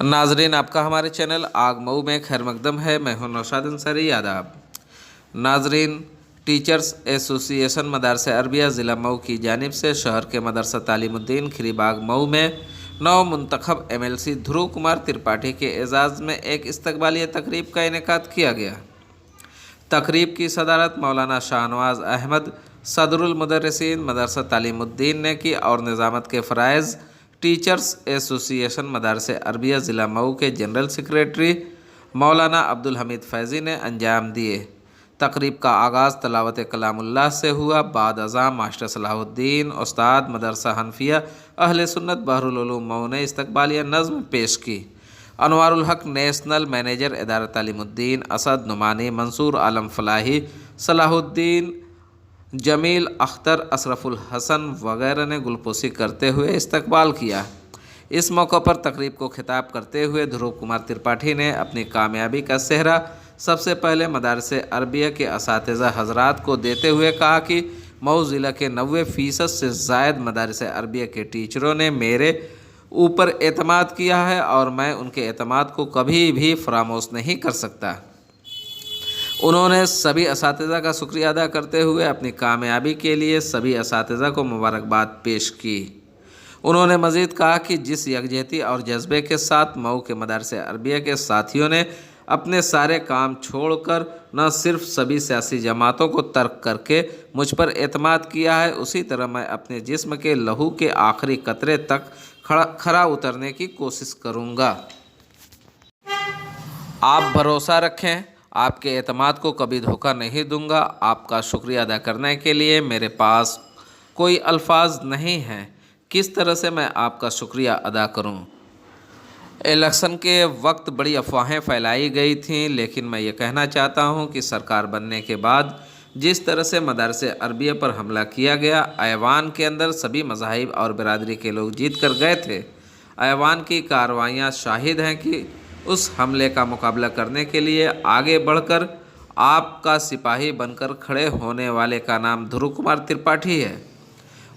नाजरीन, आपका हमारे चैनल आग मऊ में खैर मकदम है। मैं हूं नौशाद अंसारी। आदाब नाजरीन, टीचर्स एसोसिएशन मदरसा अरबिया ज़िला मऊ की जानिब से शहर के मदरसा तालीमुद्दीन खिरीबाग मऊ में नव मुंतखब MLC ध्रुव कुमार त्रिपाठी के एजाज़ में एक इस्तकबालिया तकरीब का इनेकाद किया गया। तकरीब की सदारत मौलाना शाहनवाज अहमद सदरुल मुदर्रिसीन मदरसा तालीमुद्दीन ने की और निज़ामत के फ़राइज़ टीचर्स एसोसिएशन मदरसा अरबिया ज़िला मऊ के जनरल सेक्रेटरी मौलाना अब्दुल हमीद फैज़ी ने अंजाम दिए। तकरीब का आगाज़ तलावत कलामुल्लाह से हुआ। बाद अज़ां मास्टर सलाहुद्दीन उस्ताद मदरसा हनफिया अहले सुन्नत बहरुल उलूम मऊ ने इस्तकबालिया नज़्म पेश की। अनवारुल हक नेशनल मैनेजर इदारा तालीमुद्दीन असद नुमानी, मंसूर आलम फलाही, सलाहुद्दीन, जमील अख्तर, अशरफुल हसन वगैरह ने गुलपोशी करते हुए इस्तकबाल किया। इस मौके पर तकरीब को खिताब करते हुए ध्रुव कुमार त्रिपाठी ने अपनी कामयाबी का सेहरा सबसे पहले मदरसे अरबिया के असातिज़ा हजरात को देते हुए कहा कि मऊ ज़िला के 90% से ज़ायद मदरसे अरबिया के टीचरों ने मेरे ऊपर एतमाद किया है और मैं उनके एतमाद को कभी भी फरामोश नहीं कर सकता। उन्होंने सभी असातिज़ा का शुक्रिया अदा करते हुए अपनी कामयाबी के लिए सभी असातिज़ा को मुबारकबाद पेश की। उन्होंने मज़ीद कहा कि जिस यकजहती और जज्बे के साथ मऊ के मदरसे अरबिया के साथियों ने अपने सारे काम छोड़कर न सिर्फ सभी सियासी जमातों को तर्क करके मुझ पर एतमाद किया है, उसी तरह मैं अपने जिस्म के लहू के आखिरी कतरे तक खरा उतरने की कोशिश करूँगा। आप भरोसा रखें, आपके एतमाद को कभी धोखा नहीं दूंगा। आपका शुक्रिया अदा करने के लिए मेरे पास कोई अल्फाज नहीं हैं। किस तरह से मैं आपका शुक्रिया अदा करूं? इलेक्शन के वक्त बड़ी अफवाहें फैलाई गई थीं, लेकिन मैं ये कहना चाहता हूं कि सरकार बनने के बाद जिस तरह से मदरसे अरबिया पर हमला किया गया, ऐवान के अंदर सभी मज़ाहिब और बिरादरी के लोग जीत कर गए थे। ऐवान की कार्रवाइयाँ शाहिद हैं कि उस हमले का मुकाबला करने के लिए आगे बढ़कर आपका सिपाही बनकर खड़े होने वाले का नाम ध्रुव कुमार त्रिपाठी है।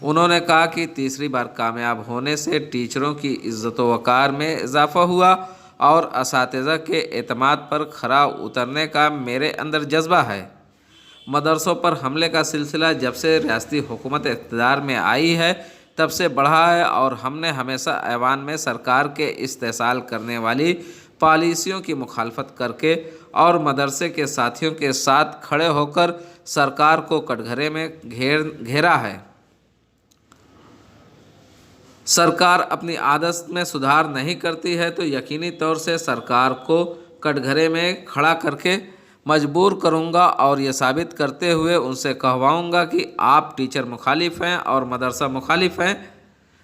उन्होंने कहा कि तीसरी बार कामयाब होने से टीचरों की इज़्ज़त व वक़ार में इजाफ़ा हुआ और असातिज़ा के एतमाद पर खरा उतरने का मेरे अंदर जज्बा है। मदरसों पर हमले का सिलसिला जब से रियासती हुकूमत इक़्तिदार में आई है तब से बढ़ा है और हमने हमेशा ऐवान में सरकार के इस्तेसाल करने वाली पॉलिसियों की मुखालफत करके और मदरसे के साथियों के साथ खड़े होकर सरकार को कटघरे में घेरा है। सरकार अपनी आदत में सुधार नहीं करती है तो यकीनी तौर से सरकार को कटघरे में खड़ा करके मजबूर करूंगा और ये साबित करते हुए उनसे कहवाऊंगा कि आप टीचर मुखालिफ हैं और मदरसा मुखालिफ हैं।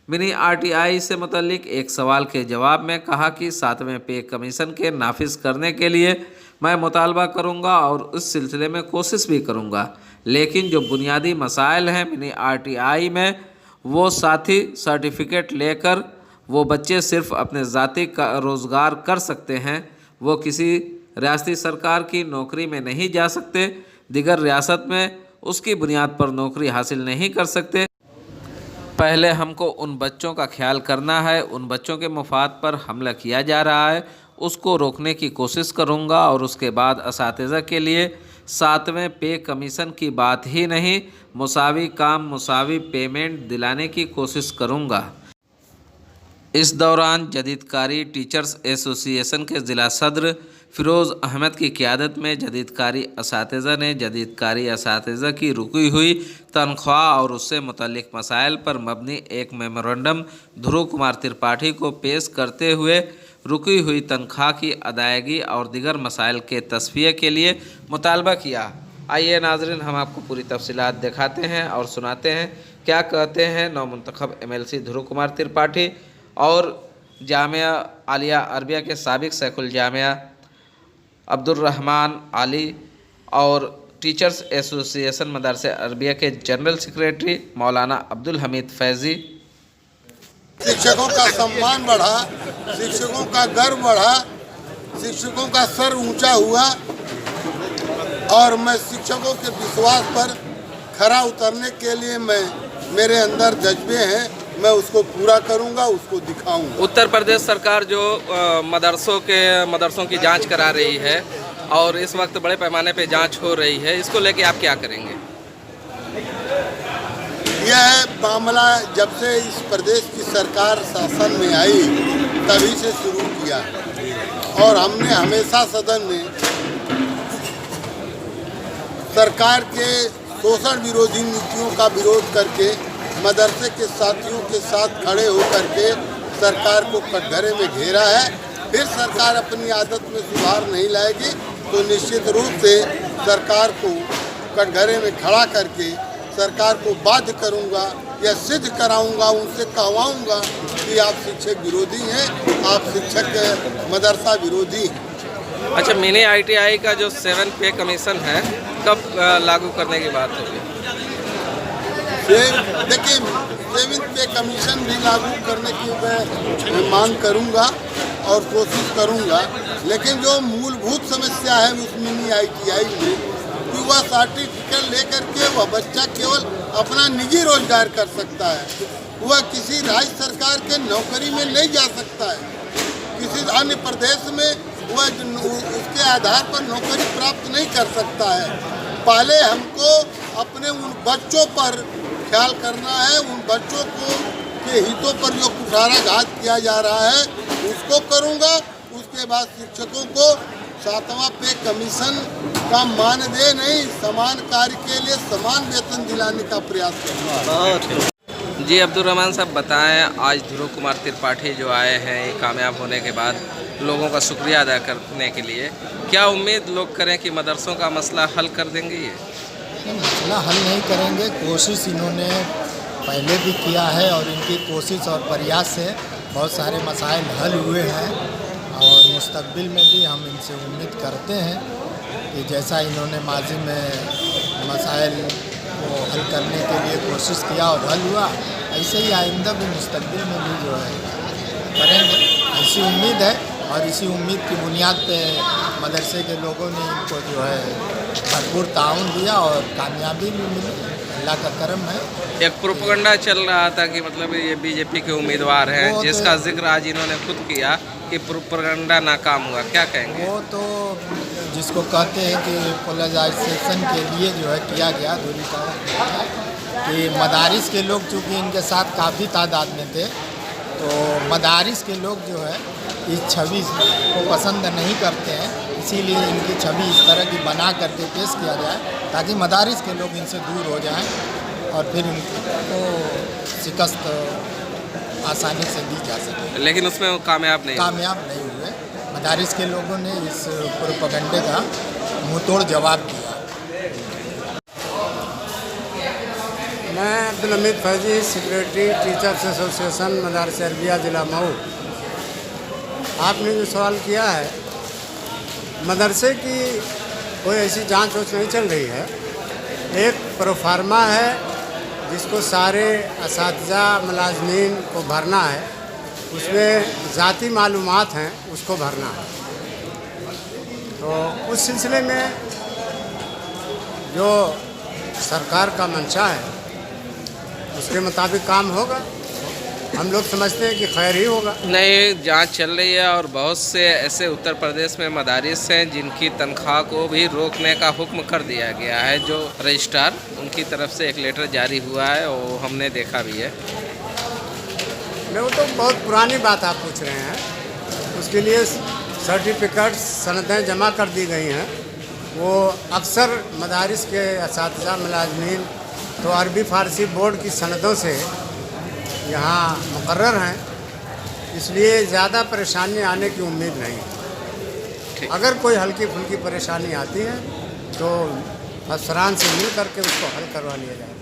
मिनी RTI से मुतल्लिक एक सवाल के जवाब में कहा कि 7वें पे कमीशन के नाफिज करने के लिए मैं मुतालबा करूंगा और उस सिलसिले में कोशिश भी करूंगा, लेकिन जो बुनियादी मसाइल हैं मिनी RTI में, वो साथी सर्टिफिकेट लेकर वो बच्चे सिर्फ अपने ज़ाती का रोज़गार कर सकते हैं, वो किसी रियासती सरकार की नौकरी में नहीं जा सकते, दिगर रियासत में उसकी बुनियाद पर नौकरी हासिल नहीं कर सकते। पहले हमको उन बच्चों का ख्याल करना है। उन बच्चों के मफाद पर हमला किया जा रहा है, उसको रोकने की कोशिश करूंगा और उसके बाद असातिज़ा के लिए 7वें पे कमीशन की बात ही नहीं, मुसावी काम मुसावी पेमेंट दिलाने की कोशिश करूंगा। इस दौरान जदीदकारी टीचर्स एसोसिएशन के ज़िला सदर फ़िरोज़ अहमद की क़यादत में जदीदकारी असातिज़ा ने जदीदकारी असातिज़ा की रुकी हुई तनख्वाह और उससे मुतल्लिक़ मसाइल पर मबनी एक मेमोरेंडम ध्रुव कुमार त्रिपाठी को पेश करते हुए रुकी हुई तनख्वाह की अदायगी और दिगर मसाइल के तस्फ़िये के लिए मुतालबा किया। आइए नाज़रीन, हम आपको पूरी तफसीलात दिखाते हैं और सुनाते हैं क्या कहते हैं नवमुंतखब MLC ध्रुव कुमार त्रिपाठी और जामिया आलिया अरबिया के साबिक़ सैकुल जामिया अब्दुर्रहमान अली और टीचर्स एसोसिएशन मदरसे अरबिया के जनरल सेक्रेटरी मौलाना अब्दुल हमीद फैज़ी। शिक्षकों का सम्मान बढ़ा, शिक्षकों का गर्व बढ़ा, शिक्षकों का सर ऊंचा हुआ और मैं शिक्षकों के विश्वास पर खरा उतरने के लिए मेरे अंदर जज्बे हैं मैं उसको पूरा करूंगा, उसको दिखाऊंगा। उत्तर प्रदेश सरकार जो मदरसों की जांच करा रही है और इस वक्त बड़े पैमाने पे जांच हो रही है, इसको लेके आप क्या करेंगे? यह मामला जब से इस प्रदेश की सरकार शासन में आई तभी से शुरू किया और हमने हमेशा सदन में सरकार के शोषण विरोधी नीतियों का विरोध करके मदरसे के साथियों के साथ खड़े होकर के सरकार को कटघरे में घेरा है। फिर सरकार अपनी आदत में सुधार नहीं लाएगी तो निश्चित रूप से सरकार को कटघरे में खड़ा करके सरकार को बाध्य करूंगा या सिद्ध कराऊंगा, उनसे कहवाऊंगा कि आप शिक्षक विरोधी हैं, आप शिक्षक मदरसा विरोधी हैं। अच्छा, मिनी ITI का जो 7 पे कमीशन है कब लागू करने की बात होगी? देखिए, 7 पे कमीशन भी लागू करने की मैं मांग करूंगा और कोशिश करूंगा, लेकिन जो मूलभूत समस्या है उस मिनी ITI में कि वह सर्टिफिकेट लेकर के वह बच्चा केवल अपना निजी रोजगार कर सकता है, वह किसी राज्य सरकार के नौकरी में नहीं जा सकता है, किसी अन्य प्रदेश में वह उसके आधार पर नौकरी प्राप्त नहीं कर सकता है। पहले हमको अपने उन बच्चों पर ख्याल करना है, उन बच्चों को के हितों पर जो कुठाराघात किया जा रहा है उसको करूंगा। उसके बाद शिक्षकों को 7वां पे कमीशन का मानदेय नहीं, समान कार्य के लिए समान वेतन दिलाने का प्रयास करूंगा। जी अब्दुल रहमान साहब, बताएं, आज ध्रुव कुमार त्रिपाठी जो आए हैं ये कामयाब होने के बाद लोगों का शुक्रिया अदा करने के लिए, क्या उम्मीद लोग करें कि मदरसों का मसला हल कर देंगे? ये मसला हल नहीं करेंगे, कोशिश इन्होंने पहले भी किया है और इनकी कोशिश और प्रयास से बहुत सारे मसाइल हल हुए हैं और मुस्तकबिल में भी हम इनसे उम्मीद करते हैं कि जैसा इन्होंने माजी में मसाइल को हल करने के लिए कोशिश किया और हल हुआ, ऐसे ही आइंदा भी मुस्तकबिल में भी जो है करेंगे, ऐसी उम्मीद है। और इसी उम्मीद की बुनियाद पे मदरसे के लोगों ने इनको जो है भरपूर ताउन दिया और कामयाबी भी मिली, अल्लाह का करम है। एक प्रोपगंडा चल रहा था कि मतलब ये बीजेपी के उम्मीदवार हैं, जिसका जिक्र आज इन्होंने खुद किया कि प्रोपगंडा नाकाम हुआ, क्या कहेंगे? वो तो जिसको कहते हैं कि पोलराइजेशन के लिए जो है किया गया, दूरीकरण कि मदारिस के लोग चूँकि इनके साथ काफ़ी तादाद में थे, तो मदारिस के लोग जो है इस छवि को पसंद नहीं करते हैं, इसीलिए इनकी छवि इस तरह की बना करके पेश किया जाए ताकि मदारिस के लोग इनसे दूर हो जाएं और फिर इनको शिकस्त आसानी से दी जा सके। लेकिन उसमें वो कामयाब नहीं हुए। मदारिस के लोगों ने इस प्रोपेगेंडे का मुंहतोड़ जवाब दिया। मैं Abdul Hamid Faizi, secretary teachers association Madaris Arabiya ज़िला मऊ। आपने जो सवाल किया है, मदरसे की कोई ऐसी जांच वांच नहीं चल रही है। एक प्रोफार्मा है जिसको सारे असातिज़ा मुलाज़मीन को भरना है, उसमें ज़ाती मालूमात हैं उसको भरना है। तो उस सिलसिले में जो सरकार का मंशा है उसके मुताबिक काम होगा। हम लोग समझते हैं कि खैर ही होगा। नहीं, जांच चल रही है और बहुत से ऐसे उत्तर प्रदेश में मदारिस हैं जिनकी तनख्वाह को भी रोकने का हुक्म कर दिया गया है। जो रजिस्ट्रार, उनकी तरफ से एक लेटर जारी हुआ है, वो हमने देखा भी है। मैं वो तो बहुत पुरानी बात आप पूछ रहे हैं, उसके लिए सर्टिफिकेट सनदें जमा कर दी गई हैं। वो अक्सर मदारिस के असातिज़ा मुलाज़मीन तो अरबी फ़ारसी बोर्ड की सनदों से यहाँ मुकर्रर हैं, इसलिए ज़्यादा परेशानी आने की उम्मीद नहीं। अगर कोई हल्की फुल्की परेशानी आती है तो अफसरान से मिल करके उसको हल करवा लिया जाए।